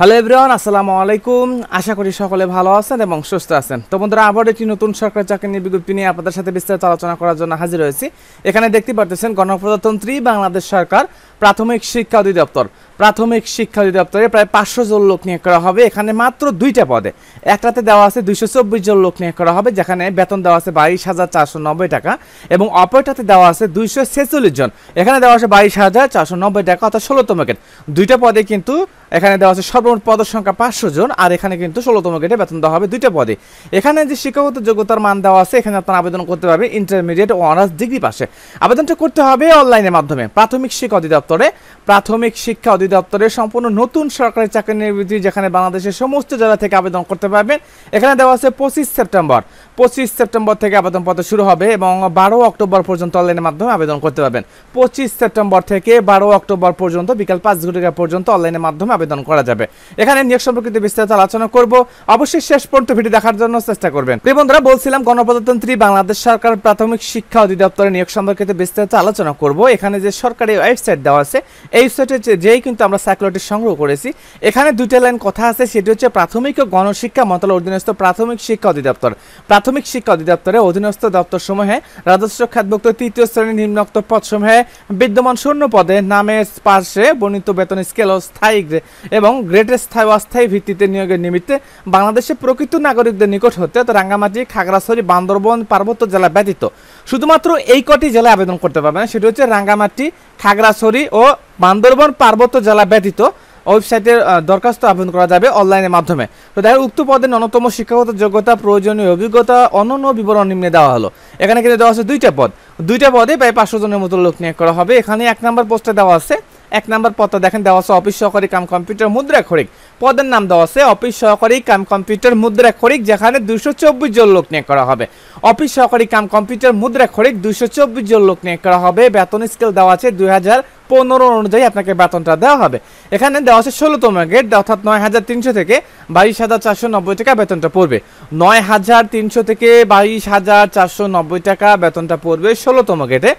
Hello everyone, আসসালামু আলাইকুম। আশা করি সকলে ভালো আছেন এবং সুস্থ আছেন। তো বন্ধুরা, আবার একটি নতুন সরকারি চাকরি বিজ্ঞপ্তি নিয়ে আপনাদের সাথে বিস্তারিত আলোচনা করার জন্য হাজির হয়েছি। এখানে দেখতে পাচ্ছেন গণপ্রজাতন্ত্রী বাংলাদেশ সরকার প্রাথমিক শিক্ষা অধিদপ্তর প্রায় 500 জন লোক নিয়োগ করা হবে। এখানে মাত্র দুইটা পদে, একটাতে দেওয়া আছে 224 জন লোক নিয়োগ করা হবে, যেখানে বেতন দেওয়া আছে 22,490 টাকা, এবং অপরটাতে দেওয়া আছে 246 জন, এখানে দেওয়া আছে 22,490 টাকা, অর্থাৎ 16তম গ্রেড। দুইটা পদে কিন্তু এখানে দেওয়া আছে সর্বমোট পদের সংখ্যা 500 জন, আর এখানে কিন্তু 16তম গ্রেডে বেতন দেওয়া হবে দুইটা পদে। এখানে যে শিক্ষাগত যোগ্যতার মান দেওয়া আছে, এখানে আপনারা আবেদন করতে পারবেন ইন্টারমিডিয়েট ও অনার্স ডিগ্রি পাশে। আবেদনটা করতে হবে অনলাইনের মাধ্যমে। প্রাথমিক শিক্ষা অধিদপ্তরে সম্পূর্ণ নতুন সরকারি চাকরি নিয়োগ, যেখানে বাংলাদেশের সমস্ত জেলা থেকে আবেদন করতে পারবেন। এখানে দেওয়া আছে 25 সেপ্টেম্বর থেকে আবেদনপত্র শুরু হবে এবং 12 অক্টোবর পর্যন্ত অনলাইনের মাধ্যমে আবেদন করতে পারবেন। 25 সেপ্টেম্বর থেকে 12 অক্টোবর পর্যন্ত বিকাল 5 ঘটিকা পর্যন্ত অনলাইনের মাধ্যমে আবেদন করা যাবে। এখানে নিয়োগ সম্পর্কিত বিস্তারিত আলোচনা করব, অবশ্যই শেষ পর্যন্ত ভিডিও দেখার জন্য চেষ্টা করবেন। প্রিয় বন্ধুরা, বলছিলাম গণপ্রজাতন্ত্রী বাংলাদেশ সরকার প্রাথমিক শিক্ষা অধিদপ্তরে নিয়োগ সম্পর্কিত বিস্তারিত আলোচনা করব। এখানে যে সরকারি ওয়েবসাইট দেওয়া আছে, এই ওয়েবসাইটে যেই কিন্তু আমরা সার্কুলারটি সংগ্রহ করেছি, এখানে দুইটা লাইন কথা আছে, সেটি হচ্ছে প্রাথমিক ও গণশিক্ষা মন্ত্রণালয়ের অধীনস্থ প্রাথমিক শিক্ষা অধিদপ্তরের অধীনস্থ দপ্তরসমূহে রাজস্ব খাতভুক্ত তৃতীয় শ্রেণীর নিম্নোক্ত পদসমূহে বিদ্যমান শূন্য পদে নামের পাশে বর্ণিত বেতন স্কেল ও স্থায়ী এবং গ্রেডের স্থায়ী অস্থায়ী ভিত্তিতে নিয়োগের নিমিত্তে বাংলাদেশের প্রকৃত নাগরিকদের নিকট হতে রাঙ্গামাটি, খাগড়াছড়ি, বান্দরবান পার্বত্য জেলা ব্যতীত শুধুমাত্র এই কটি জেলায় আবেদন করতে পারবেন। সেটি হচ্ছে রাঙ্গামাটি, খাগড়াছড়ি ও বান্দরবান পার্বত্য জেলা ব্যতীত ওয়েবসাইটের দরখাস্ত আবেদন করা যাবে অনলাইনের মাধ্যমে। তো দেখো, উক্ত পদে ন্যূনতম শিক্ষাগত যোগ্যতা, প্রয়োজনীয় অভিজ্ঞতা, অন্যান্য বিবরণ নিম্নে দেওয়া হলো। এখানে কিন্তু দেওয়া আছে দুইটা পদে প্রায় 500 জনের মতো লোক নিয়োগ করা হবে। এখানে 1 নম্বর পোস্টে দেওয়া আছে, 1 নম্বর পদটা দেখেন দেওয়া আছে অফিস সহকারী কাম কম্পিউটার মুদ্রাক্ষরিক। পদের নাম দেওয়া আছে অফিস সহকারী কাম কম্পিউটার মুদ্রাক্ষরিক, যেখানে 224 জন লোক নিয়োগ করা হবে। অফিস সহকারী কাম কম্পিউটার মুদ্রাক্ষরিক 224 জন লোক নিয়োগ করা হবে। বেতন স্কেল দেওয়া আছে 2015 অনুযায়ী আপনাকে বেতনটা দেওয়া হবে। এখানে দেওয়া আছে 16তম গ্রেড, অর্থাৎ 9,300 থেকে 22,490 টাকা বেতনটা পড়বে। 9,300 থেকে 22,490 টাকা বেতনটা পড়বে 16তম গ্রেডে।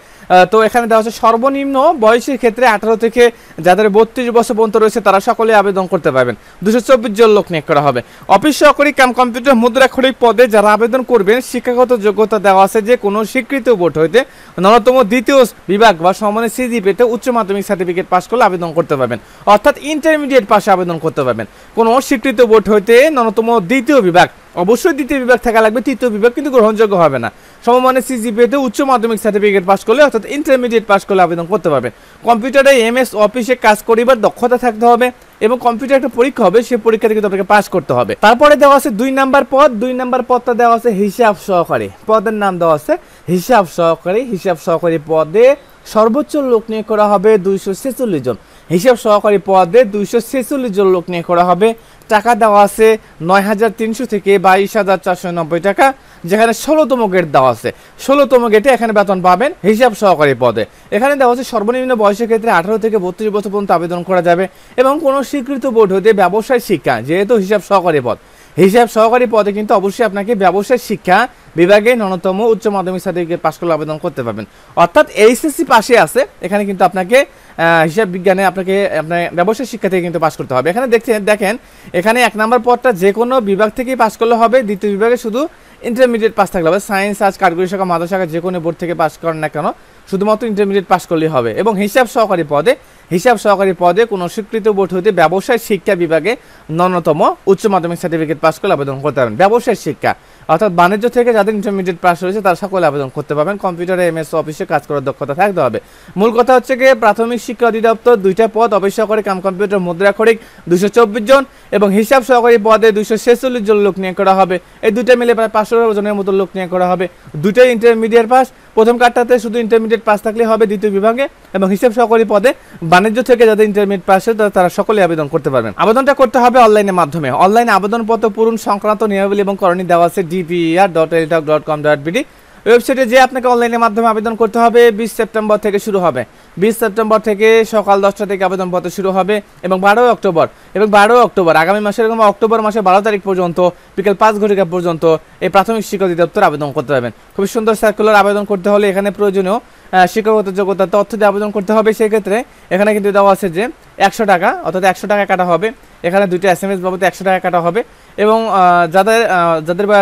তো এখানে দেওয়া আছে সর্বনিম্ন বয়সের ক্ষেত্রে 18 থেকে যাদের 32 বছর পর্যন্ত রয়েছে তারা সকলে আবেদন করতে পারবেন। 224 জন লোক নিয়োগ করা হবে। অফিস সহকারী কাম কম্পিউটার মুদ্রাক্ষরিক পদে যারা আবেদন করবেন, শিক্ষাগত যোগ্যতা দেওয়া আছে যে কোনো স্বীকৃত বোর্ড হইতে ন্যূনতম দ্বিতীয় বিভাগ বা সমমানের সিজিপিএতে উচ্চ মাধ্যমিক সার্টিফিকেট পাস করলে আবেদন করতে পারবেন, অর্থাৎ ইন্টারমিডিয়েট পাশে আবেদন করতে পারবেন। কোনো স্বীকৃত বোর্ড হইতে ন্যূনতম দ্বিতীয় বিভাগ, অবশ্যই দ্বিতীয় বিভাগ থাকা লাগবে, তৃতীয় বিভাগ কিন্তু গ্রহণযোগ্য হবে না। সমমানের সিজিপিএতে উচ্চ মাধ্যমিক সার্টিফিকেট পাস করলে, অর্থাৎ ইন্টারমিডিয়েট পাস করলে আবেদন করতে পারবেন। কম্পিউটারে এমএস অফিসে কাজ করিবার দক্ষতা থাকতে হবে এবং কম্পিউটার একটা পরীক্ষা হবে, সেই পরীক্ষাতে কিন্তু আপনাকে পাস করতে হবে। তারপরে দেওয়া আছে 2 নম্বর পদটা দেওয়া আছে হিসাব সহকারী। পদের নাম দেওয়া আছে হিসাব সহকারী পদে সর্বোচ্চ লোক নিয়োগ করা হবে 246 জন। হিসাব সহকারী পদে 246 জন লোক নিয়োগ করা হবে। টাকা দেওয়া আছে 9,300 থেকে 22,490 টাকা, যেখানে 16তম গ্রেড দেওয়া আছে। 16তম গ্রেডে এখানে বেতন পাবেন হিসাব সহকারী পদে। এখানে দেওয়া আছে সর্বনিম্ন বয়সের ক্ষেত্রে 18 থেকে 32 বছর পর্যন্ত আবেদন করা যাবে এবং কোনো স্বীকৃত বোর্ড হতে ব্যবসায় শিক্ষা, যেহেতু হিসাব সহকারী পদে কিন্তু অবশ্যই আপনাকে ব্যবসায় শিক্ষা বিভাগে ন্যূনতম উচ্চ মাধ্যমিক সার্টিফিকেট পাস করলে আবেদন করতে পারবেন, অর্থাৎ এইচএসসি পাশে আছে। এখানে কিন্তু আপনাকে হিসাব বিজ্ঞানে আপনার ব্যবসায় শিক্ষা থেকে কিন্তু পাস করতে হবে। এখানে দেখেন এখানে 1 নম্বর পদটা যে কোনো বিভাগ থেকেই পাস করলে হবে, দ্বিতীয় বিভাগে শুধু ইন্টারমিডিয়েট পাস থাকলে হবে। সায়েন্স, আর্টস, কারিগরি শাখা, মাদ্রাসা শাখা যে কোনো বোর্ড থেকে পাস করেন না কেন, শুধুমাত্র ইন্টারমিডিয়েট পাস করলেই হবে। এবং হিসাব সহকারী পদে কোনো স্বীকৃত বোর্ড হতে ব্যবসায় শিক্ষা বিভাগে ন্যূনতম উচ্চ মাধ্যমিক সার্টিফিকেট পাস করলে আবেদন করতে পারবেন। ব্যবসায় শিক্ষা অর্থাৎ বাণিজ্য থেকে যাদের ইন্টারমিডিয়েট পাস রয়েছে তারা সকলে আবেদন করতে পারবেন। কম্পিউটারে এমএস অফিসে কাজ করার দক্ষতা থাকতে হবে। মূল কথা হচ্ছে গিয়ে প্রাথমিক শিক্ষা অধিদপ্তর 2টা পদ, অফিস সহকারী কাম কম্পিউটার মুদ্রাক্ষরিক 224 জন এবং হিসাব সহকারী পদে 246 জন লোক নিয়োগ করা হবে। এই দুইটা মিলে প্রায় 500 জনের মতো লোক নিয়োগ করা হবে। দুইটাই ইন্টারমিডিয়েট পাস। প্রথম কার্ডটাতে শুধু ইন্টারমিডিয়েট পাস থাকলে হবে দ্বিতীয় বিভাগে, এবং হিসাব সহকারী পদে বাণিজ্য থেকে যাদের ইন্টারমিডিয়েট পাস তারা সকলে আবেদন করতে পারবেন। আবেদনটা করতে হবে অনলাইনের মাধ্যমে। অনলাইনে আবেদনপত্র পূরণ সংক্রান্ত নিয়মাবলী এবং করণীয় দেওয়া আছে dper.eltalk.com.bd ওয়েবসাইটে, যে আপনাকে অনলাইনের মাধ্যমে আবেদন করতে হবে। 20 সেপ্টেম্বর থেকে শুরু হবে। 20 সেপ্টেম্বর থেকে সকাল 10টা থেকে আবেদনপত্র শুরু হবে এবং 12 অক্টোবর আগামী মাসের এরকম অক্টোবর মাসের 12 তারিখ পর্যন্ত বিকেল 5 ঘটিকা পর্যন্ত এই প্রাথমিক শিক্ষা অধিদপ্তর আবেদন করতে পারবেন। খুবই সুন্দর সার্কুলার। আবেদন করতে হলে এখানে প্রয়োজনীয় শিক্ষাগত যোগ্যতা তথ্য দিয়ে আবেদন করতে হবে। সেই ক্ষেত্রে এখানে কিন্তু দেওয়া আছে যে 100 টাকা, অর্থাৎ 100 টাকা কাটা হবে এখানে 2টা SMS বাবদ 100 টাকা কাটা হবে এবং যাদের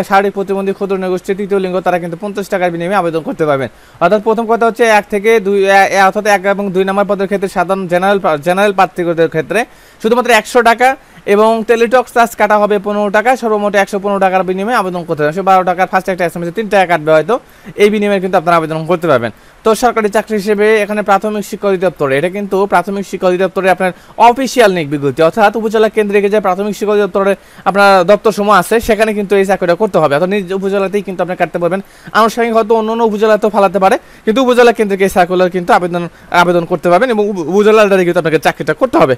শারীরিক প্রতিবন্ধী ক্ষুদ্র নৃগোষ্ঠী তৃতীয় লিঙ্গ তারা কিন্তু 50 টাকার বিনিময়ে আবেদন করতে পারবেন। অর্থাৎ প্রথম কথা হচ্ছে 1 থেকে 2 অর্থাৎ 1 এবং 2 নম্বর পদের ক্ষেত্রে সাধারণ জেনারেল প্রার্থীদের ক্ষেত্রে শুধুমাত্র 100 টাকা এবং টেলিটক চার্জ কাটা হবে 15 টাকা, সর্বমোট 115 টাকার বিনিময়ে আবেদন করতে হবে। 12 টাকার ফার্স্ট একটা SMS 3 টাকা কাটবে হয়তো, এই বিনিময়ে কিন্তু আপনারা আবেদন করতে পারবেন। তো সরকারি চাকরি হিসেবে এখানে প্রাথমিক শিক্ষা অধিদপ্তরে, এটা কিন্তু প্রাথমিক শিক্ষা অধিদপ্তরে আপনার অফিসিয়াল নিয়োগ বিজ্ঞপ্তি, অর্থাৎ উপজেলা কেন্দ্রে যে প্রাথমিক শিক্ষা অধিদপ্তরে আপনার দপ্তর সমূহ আছে সেখানে কিন্তু এই চাকরিটা করতে হবে, অর্থাৎ নিজ উপজেলাতেই কিন্তু আপনি কাটতে পারবেন। আনুষ্ঠানিক হয়তো অন্য উপজেলাতেও ফালাতে পারে, কিন্তু উপজেলা কেন্দ্রে এই সার্কুলার কিন্তু আবেদন করতে পারবেন এবং উপজেলার দ্বারা কিন্তু আপনাকে চাকরিটা করতে হবে।